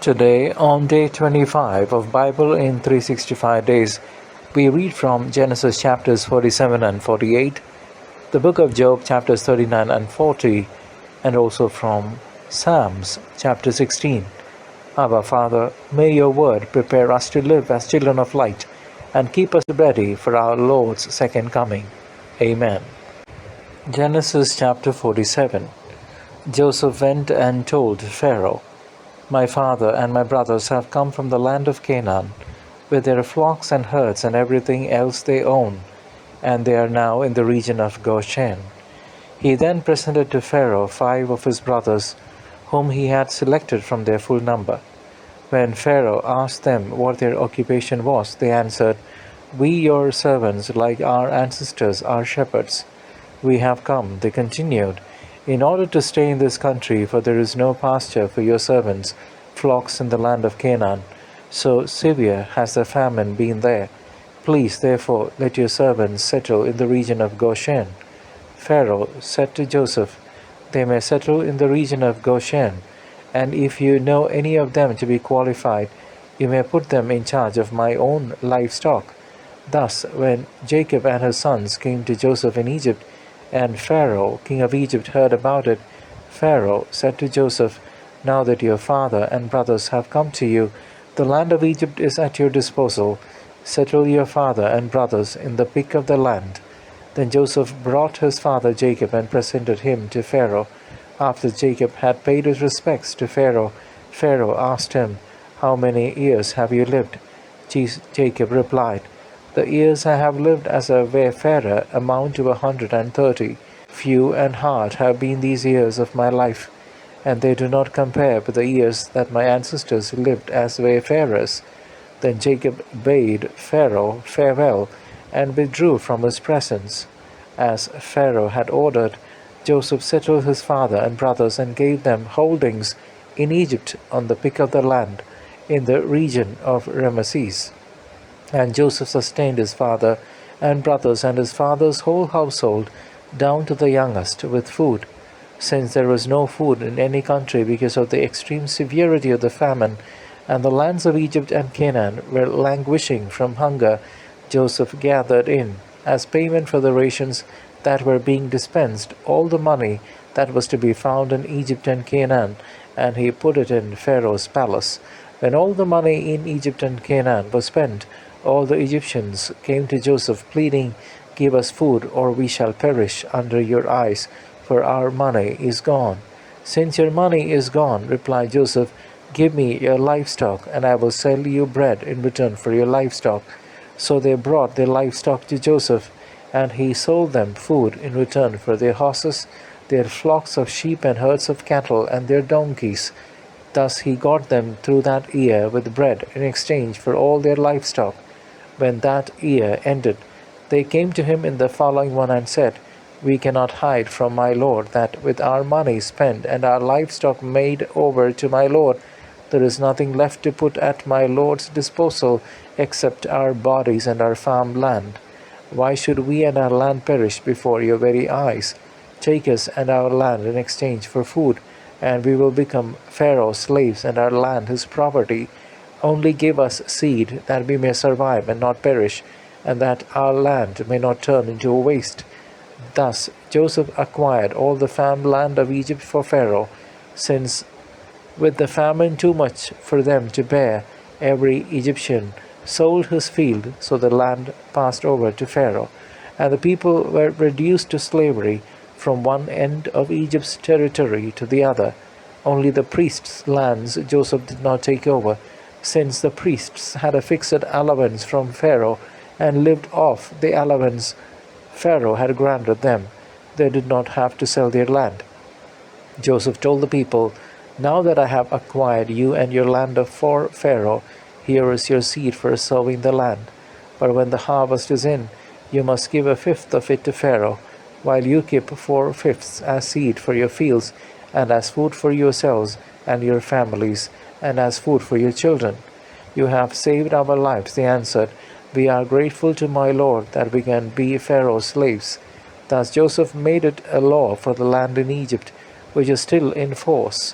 Today, on day 25 of Bible in 365 days, we read from Genesis chapters 47 and 48, the book of Job chapters 39 and 40, and also from Psalms chapter 16. Our Father, may your word prepare us to live as children of light and keep us ready for our Lord's second coming. Amen. Genesis chapter 47. Joseph went and told Pharaoh, "My father and my brothers have come from the land of Canaan, with their flocks and herds and everything else they own, and they are now in the region of Goshen." He then presented to Pharaoh 5 of his brothers, whom he had selected from their full number. When Pharaoh asked them what their occupation was, they answered, "We, your servants, like our ancestors, are shepherds." "We have come," they continued, "in order to stay in this country, for there is no pasture for your servants' flocks in the land of Canaan. So severe has the famine been there. Please, therefore, let your servants settle in the region of Goshen." Pharaoh said to Joseph, "They may settle in the region of Goshen, and if you know any of them to be qualified, you may put them in charge of my own livestock." Thus, when Jacob and his sons came to Joseph in Egypt, and Pharaoh, king of Egypt, heard about it, Pharaoh said to Joseph, "Now that your father and brothers have come to you, the land of Egypt is at your disposal. Settle your father and brothers in the pick of the land." Then Joseph brought his father Jacob and presented him to Pharaoh. After Jacob had paid his respects to Pharaoh, Pharaoh asked him, "How many years have you lived?" Jacob replied, "The years I have lived as a wayfarer amount to 130. Few and hard have been these years of my life, and they do not compare with the years that my ancestors lived as wayfarers." Then Jacob bade Pharaoh farewell and withdrew from his presence. As Pharaoh had ordered, Joseph settled his father and brothers and gave them holdings in Egypt on the pick of the land, in the region of Rameses. And Joseph sustained his father and brothers and his father's whole household, down to the youngest, with food. Since there was no food in any country because of the extreme severity of the famine, and the lands of Egypt and Canaan were languishing from hunger, Joseph gathered in, as payment for the rations that were being dispensed, all the money that was to be found in Egypt and Canaan, and he put it in Pharaoh's palace. When all the money in Egypt and Canaan was spent, all the Egyptians came to Joseph, pleading, "Give us food, or we shall perish under your eyes, for our money is gone." "Since your money is gone," replied Joseph, "give me your livestock, and I will sell you bread in return for your livestock." So they brought their livestock to Joseph, and he sold them food in return for their horses, their flocks of sheep and herds of cattle, and their donkeys. Thus he got them through that year with bread in exchange for all their livestock. When that year ended, they came to him in the following one and said, "We cannot hide from my lord that with our money spent and our livestock made over to my lord, there is nothing left to put at my lord's disposal except our bodies and our farm land. Why should we and our land perish before your very eyes? Take us and our land in exchange for food, and we will become Pharaoh's slaves and our land his property. Only give us seed, that we may survive and not perish, and that our land may not turn into a waste." Thus Joseph acquired all the farm land of Egypt for Pharaoh, since with the famine too much for them to bear, every Egyptian sold his field, so the land passed over to Pharaoh, and the people were reduced to slavery from one end of Egypt's territory to the other. Only the priests' lands Joseph did not take over, since the priests had a fixed allowance from Pharaoh and lived off the allowance Pharaoh had granted them. They did not have to sell their land. Joseph told the people, "Now that I have acquired you and your land for Pharaoh, here is your seed for sowing the land. But when the harvest is in, you must give a fifth of it to Pharaoh, while you keep 4/5 as seed for your fields, and as food for yourselves and your families, and as food for your children." "You have saved our lives," they answered. "We are grateful to my lord that we can be Pharaoh's slaves." Thus Joseph made it a law for the land in Egypt, which is still in force,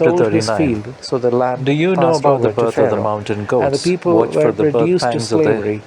chapter sold his 39. field, so the land Do you know passed about the over to birth of the Pharaoh. mountain And the goats? people Watch were for the birth reduced to pangs of the slavery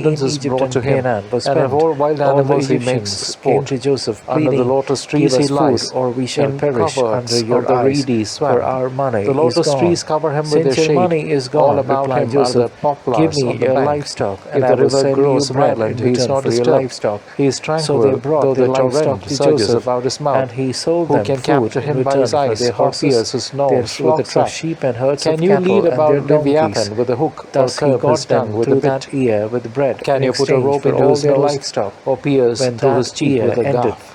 abundance in is Egypt brought and to him, Canaan was and spent. of all wild All the animals he makes Egyptians came sport. to Joseph, Under the pleading, lotus "Give trees us he food, lies, or we shall in perish coverts under your of the eyes, reedy for swamp. our money The is lotus gone." trees cover him with "Since their your shade. money is All gone," about replied him are the Joseph, "give poplars me on the your bank. livestock, If and I the will river send you grows bread in violent, he is return not for your disturbed. livestock." He is So they tranquil, brought though their the livestock torrent to surges Joseph, about his mouth. and he sold Who them can food capture in him by return his for eyes, their or horses, pierce his their nose with a flocks of trap? sheep and herds Can of you cattle, lead and their about donkeys. Leviathan with a hook, or Thus he curb his got them tongue with a through bit? that year with bread Can in you put a exchange rope for into all his their nose, livestock. or pierce When through his that cheek year with a ended, gaff?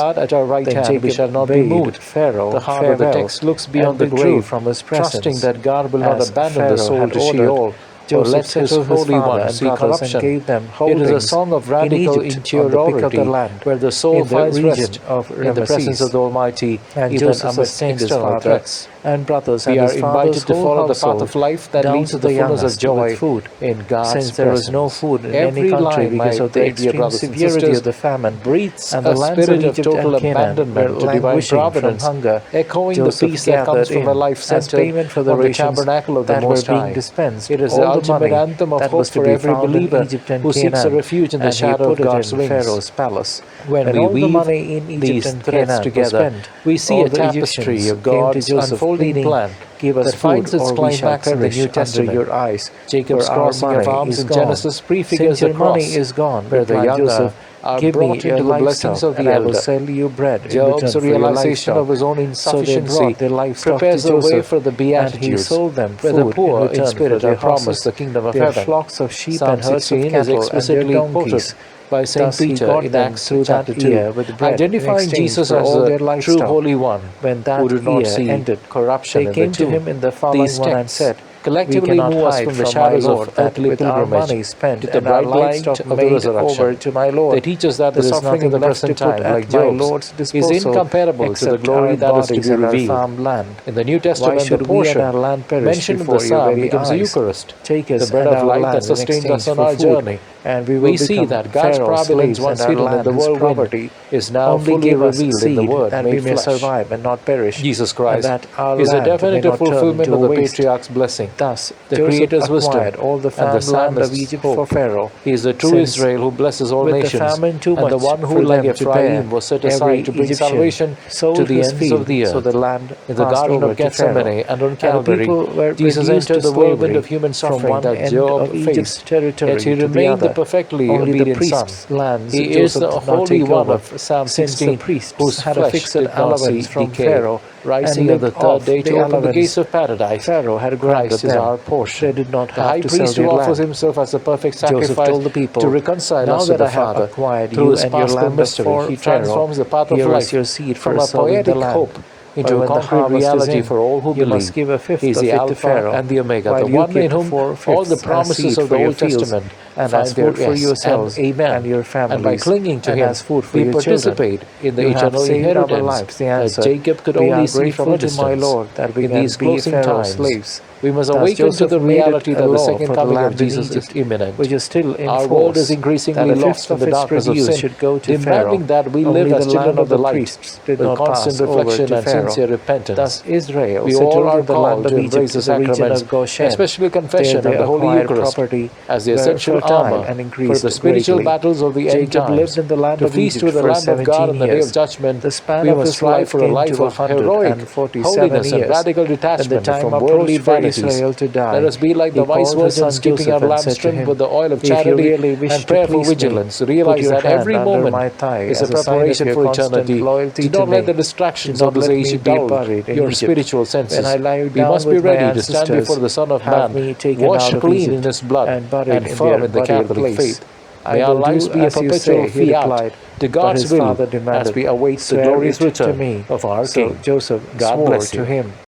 God at our right Then hand, we Jacob shall not be bade moved. Pharaoh The heart of the farewell, text looks beyond and the withdrew grave, from his presence, trusting that God will not as abandon the Pharaoh soul had to ordered. Sheol, or Joseph let His settled his Holy father One and see brothers and corruption. gave them It is a holdings song of in radical Egypt on the pick of the interiority, land, where the soul in the finds region rest of in the presence Ramesses. of the Almighty, And even Joseph amidst sustained his external father threats. and brothers We and are his father's invited to whole follow the path household of life that down leads to to the the fullness of youngest joy with food. in God's Since there was no presence. food in Every any country line, because my of the dear extreme brothers and severity sisters, of the famine, breathes and a the lands of spirit of Egypt total and Canaan were abandonment to divine languishing from providence, hunger, echoing the Joseph peace that comes gathered from a in life as centered payment for the on the rations tabernacle of the that were Most being High. dispensed. It is the All the ultimate money anthem of that hope was to for be every found in believer Egypt and who seeks a Canaan, refuge in the and he shadow of put it God's in wings. Pharaoh's palace. When we all the weave money in Egypt these and threads Canaan was together, spent, we see all a the tapestry Egyptians of came to God's Joseph unfolding pleading, plan "Give us that food, finds its or we shall climax in the perish New under Testament. your eyes. Jacob's For our crossing of money arms is in gone." Genesis prefigures "Since the your money cross, is gone," where the replied younger Joseph, are "give me brought your into the blessings livestock, of and the I will elder. sell you bread in Job's return for your realization livestock." of his own So they insufficiency brought their livestock prepares to the way Joseph, for the and he Beatitudes, sold them where the food in poor in return for spirit their are promised horses, the kingdom of their heaven. flocks of sheep Psalm and herds of 16 is cattle, and their explicitly quoted donkeys. by St. Thus he Peter got in them Acts through chapter that 2, year with bread in identifying exchange Jesus for as all the their true livestock. Holy One, When who that did not year see ended, corruption they in the came to tomb. him in the These following one and texts said, "We collectively cannot move us hide from the from my shadows Lord of that earthly with our pilgrimage money spent to the and our bright light livestock of the made resurrection. over to my Lord, They teach us that the there is suffering of nothing the left to present put time, at like my Job's, Lord's is disposal incomparable to the except glory our that is to bodies be and our revealed. farmed land. In the New Why Testament, the should we and portion our land perish mentioned in the before your psalm very becomes the eyes? Eucharist, Take the us bread and of our life that land in sustains us exchange on for our food, journey. and we will We see become that God's Pharaoh's providence, slaves, and once our hidden in land the his whirlwind, property. is now Only fully give us revealed in the seed Word that made we may flesh. survive and not perish, Jesus and Christ that our is a land may definitive not turn fulfillment into of a the waste. patriarch's blessing, Thus the Joseph Creator's wisdom, acquired all the and the farmed land of psalmist's Egypt for hope. Pharaoh, He is the true since Israel who blesses all with the nations, famine too and the much one who, for like them to bear, Ephraim, was set every aside to bring Egyptian salvation to sold the his ends of field, the so earth. the land In the passed Garden over of to Pharaoh, Gethsemane and on and the Calvary, people were Jesus reduced entered to the whirlwind slavery of human from suffering one that end Job of Egypt's faced, territory yet he to the remained the other. perfectly Only the obedient Son. priests' lands He is Joseph the did not Holy take One over, of Psalm since the 16, priests whose had a flesh fixed did not see allowance from decay, Pharaoh rising and on the lived third off day the to open the allowance gates of paradise. Pharaoh had granted Christ is them. our portion. They did not The have high to sell priest who their offers land. himself as a perfect Joseph sacrifice told the people, to reconcile "Now us to that the I have Father acquired through you his and your paschal land of mystery, he Pharaoh, transforms the path of here is life your seed from for a sowing the poetic land. hope But into a when the concrete harvest is reality in, for all who you must believe. give a He fifth is of the it to Alpha Pharaoh, and the Omega, the while you one in keep whom all the 4/5 as promises seed of for the your Old fields, Testament and find as their food for yes and yourselves amen. and your And by families, clinging to and Him, as food for we your children. participate in the You have eternal saved our inheritance lives. They that answered, Jacob could "We only are see from a grateful to my distance. Lord that we In can these be closing Pharaoh's times, slaves." we must Thus awaken to the Joseph made it reality a that the law second for the coming of land in Jesus is Egypt, imminent. which is still in Our world is force, that increasingly a lost fifth in of the its darkness of produce sin, should go to demanding Pharaoh. that we Only live the as children land of of the the light, priests did with not constant pass over reflection to and Pharaoh. sincere repentance. Thus Israel We all settled are in the land called of to Egypt embrace to the the region sacraments, of Goshen. especially There confession they and the Holy acquired Eucharist, property, as the were essential fertile armor and for the increased spiritual greatly. battles of the end Jacob lived times. in the land To of feast Egypt with the for Lamb of God 17 on the day of years. judgment, The span we of must his strive life for a came life to of heroic 147 holiness and years. radical When the detachment time from worldly approached for vanities. Israel to Let die, us be like he the wise called his virgins son keeping our Joseph and lamps said to trimmed him, with the oil of "If you charity really wish and to prayerful please me, vigilance. put Realize your that hand every under moment my thigh is a as a sign of preparation your for constant eternity. loyalty Do to not let me. the Do distractions of not this let age me be dull buried in your Egypt. spiritual When senses. I lie We down must be with my ready to stand before ancestors, the Son of have Man, me taken washed out of clean in Egypt His blood, and buried and in firm their in the burial Catholic place. faith. I May our will lives do be a as you perpetual say, he fiat replied. to But God's his will father as demanded, we await the "Swear glorious it to return me." of our So King. Joseph God swore bless to you. him.